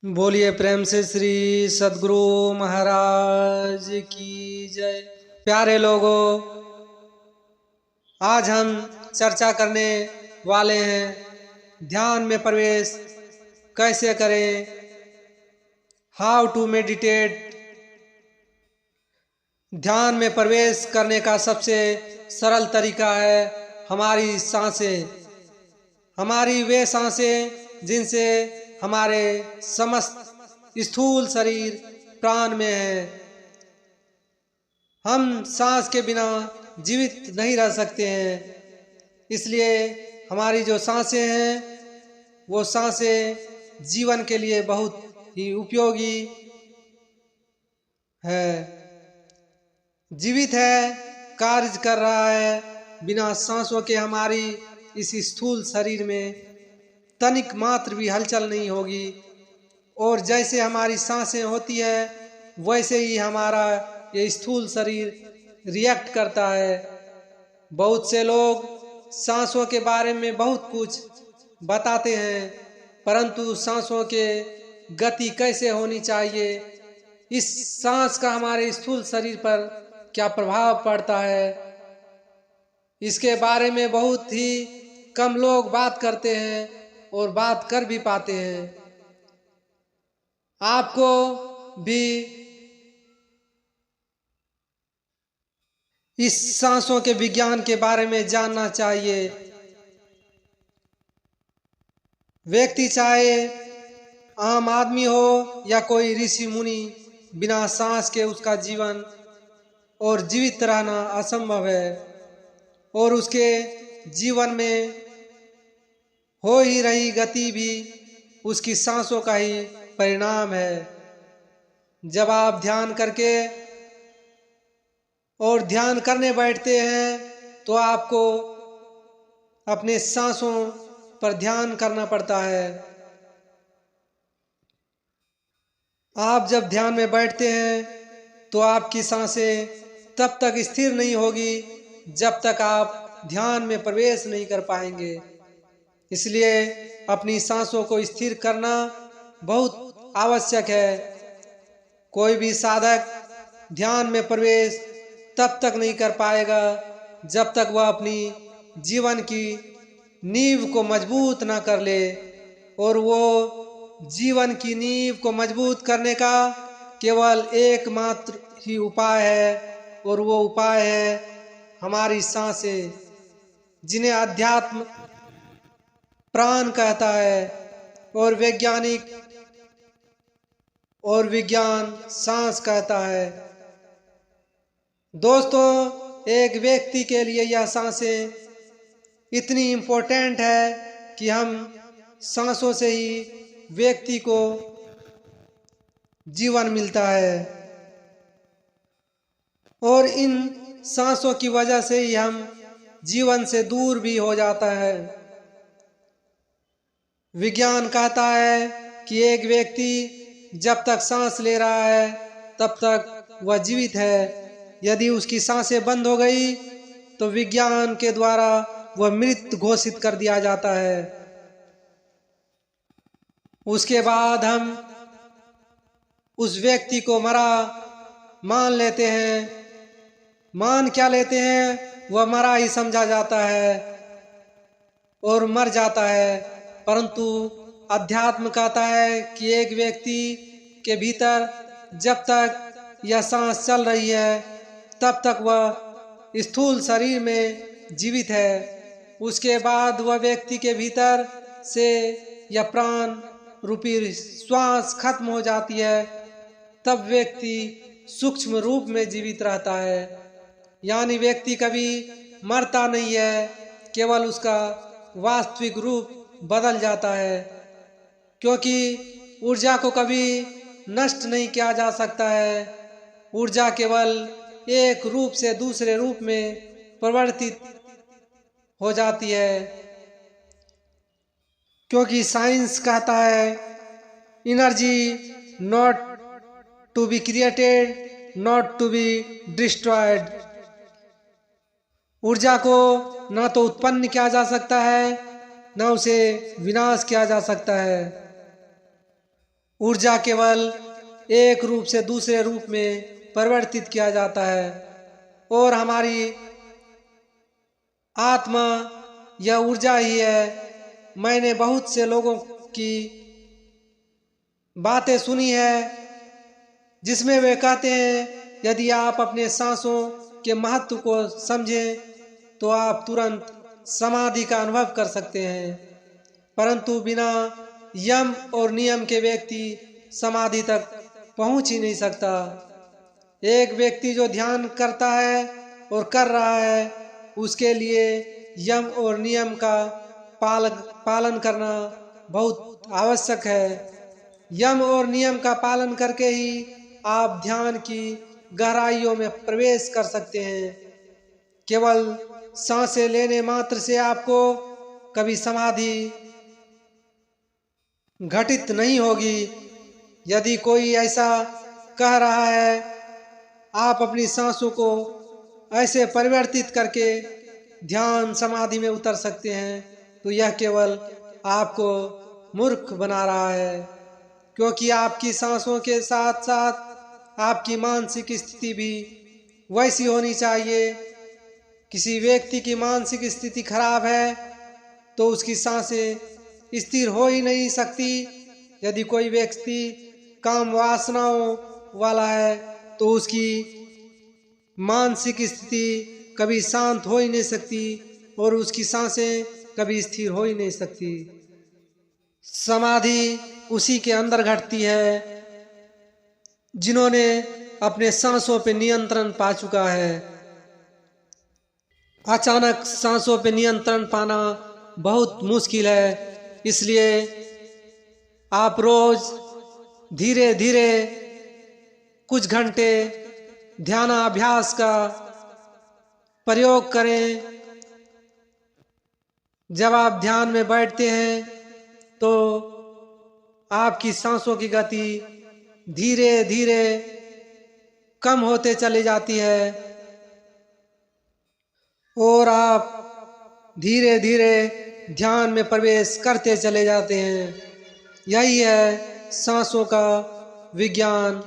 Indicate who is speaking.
Speaker 1: बोलिए प्रेम से श्री सद्गुरु महाराज की जय। प्यारे लोगों, आज हम चर्चा करने वाले हैं ध्यान में प्रवेश कैसे करें। How to meditate. ध्यान में प्रवेश करने का सबसे सरल तरीका है हमारी सांसें। हमारी वे सांसें जिनसे हमारे समस्त स्थूल शरीर प्राण में है। हम सांस के बिना जीवित नहीं रह सकते हैं, इसलिए हमारी जो सांसें हैं वो सांसें जीवन के लिए बहुत ही उपयोगी है। जीवित है, कार्य कर रहा है। बिना सांसों के हमारी इस स्थूल शरीर में तनिक मात्र भी हलचल नहीं होगी, और जैसे हमारी सांसें होती है वैसे ही हमारा ये स्थूल शरीर रिएक्ट करता है। बहुत से लोग सांसों के बारे में बहुत कुछ बताते हैं, परंतु सांसों के गति कैसे होनी चाहिए, इस सांस का हमारे स्थूल शरीर पर क्या प्रभाव पड़ता है, इसके बारे में बहुत ही कम लोग बात करते हैं और बात कर भी पाते हैं। आपको भी इस सांसों के विज्ञान के बारे में जानना चाहिए। व्यक्ति चाहे आम आदमी हो या कोई ऋषि मुनि, बिना सांस के उसका जीवन और जीवित रहना असंभव है, और उसके जीवन में हो ही रही गति भी उसकी सांसों का ही परिणाम है। जब आप ध्यान करके और ध्यान करने बैठते हैं तो आपको अपने सांसों पर ध्यान करना पड़ता है। आप जब ध्यान में बैठते हैं तो आपकी सांसें तब तक स्थिर नहीं होगी जब तक आप ध्यान में प्रवेश नहीं कर पाएंगे। इसलिए अपनी सांसों को स्थिर करना बहुत आवश्यक है। कोई भी साधक ध्यान में प्रवेश तब तक नहीं कर पाएगा जब तक वह अपनी जीवन की नींव को मजबूत ना कर ले, और वो जीवन की नींव को मजबूत करने का केवल एकमात्र ही उपाय है, और वो उपाय है हमारी सांसें, जिन्हें अध्यात्म प्राण कहता है और विज्ञान सांस कहता है। दोस्तों, एक व्यक्ति के लिए यह सांसें इतनी इम्पोर्टेंट है कि हम सांसों से ही व्यक्ति को जीवन मिलता है, और इन सांसों की वजह से ही हम जीवन से दूर भी हो जाता है। विज्ञान कहता है कि एक व्यक्ति जब तक सांस ले रहा है तब तक वह जीवित है। यदि उसकी सांसें बंद हो गई तो विज्ञान के द्वारा वह मृत घोषित कर दिया जाता है। उसके बाद हम उस व्यक्ति को मरा मान लेते हैं। मान क्या लेते हैं, वह मरा ही समझा जाता है और मर जाता है। परंतु अध्यात्म कहता है कि एक व्यक्ति के भीतर जब तक यह सांस चल रही है तब तक वह स्थूल शरीर में जीवित है। उसके बाद वह व्यक्ति के भीतर से यह प्राण रूपी श्वास खत्म हो जाती है, तब व्यक्ति सूक्ष्म रूप में जीवित रहता है। यानी व्यक्ति कभी मरता नहीं है, केवल उसका वास्तविक रूप बदल जाता है, क्योंकि ऊर्जा को कभी नष्ट नहीं किया जा सकता है। ऊर्जा केवल एक रूप से दूसरे रूप में परिवर्तित हो जाती है, क्योंकि साइंस कहता है energy not to be created, not to be destroyed. ऊर्जा को ना तो उत्पन्न किया जा सकता है, ना उसे विनाश किया जा सकता है। ऊर्जा केवल एक रूप से दूसरे रूप में परिवर्तित किया जाता है और हमारी आत्मा यह ऊर्जा ही है। मैंने बहुत से लोगों की बातें सुनी है जिसमें वे कहते हैं यदि आप अपने सांसों के महत्व को समझें तो आप तुरंत समाधि का अनुभव कर सकते हैं, परंतु बिना यम और नियम के व्यक्ति समाधि तक पहुंच ही नहीं सकता। एक व्यक्ति जो ध्यान करता है और कर रहा है उसके लिए यम और नियम का पालन करना बहुत आवश्यक है। यम और नियम का पालन करके ही आप ध्यान की गहराइयों में प्रवेश कर सकते हैं। केवल सांसें लेने मात्र से आपको कभी समाधि घटित नहीं होगी। यदि कोई ऐसा कह रहा है आप अपनी सांसों को ऐसे परिवर्तित करके ध्यान समाधि में उतर सकते हैं, तो यह केवल आपको मूर्ख बना रहा है, क्योंकि आपकी सांसों के साथ साथ आपकी मानसिक स्थिति भी वैसी होनी चाहिए। किसी व्यक्ति की मानसिक स्थिति खराब है तो उसकी सांसें स्थिर हो ही नहीं सकती। यदि कोई व्यक्ति काम वासनाओं वाला है तो उसकी मानसिक स्थिति कभी शांत हो ही नहीं सकती और उसकी सांसें कभी स्थिर हो ही नहीं सकती। समाधि उसी के अंदर घटती है जिन्होंने अपने सांसों पे नियंत्रण पा चुका है। अचानक सांसों पे नियंत्रण पाना बहुत मुश्किल है, इसलिए आप रोज धीरे धीरे कुछ घंटे ध्यानाभ्यास का प्रयोग करें। जब आप ध्यान में बैठते हैं तो आपकी सांसों की गति धीरे धीरे कम होते चली जाती है और आप धीरे धीरे ध्यान में प्रवेश करते चले जाते हैं। यही है सांसों का विज्ञान।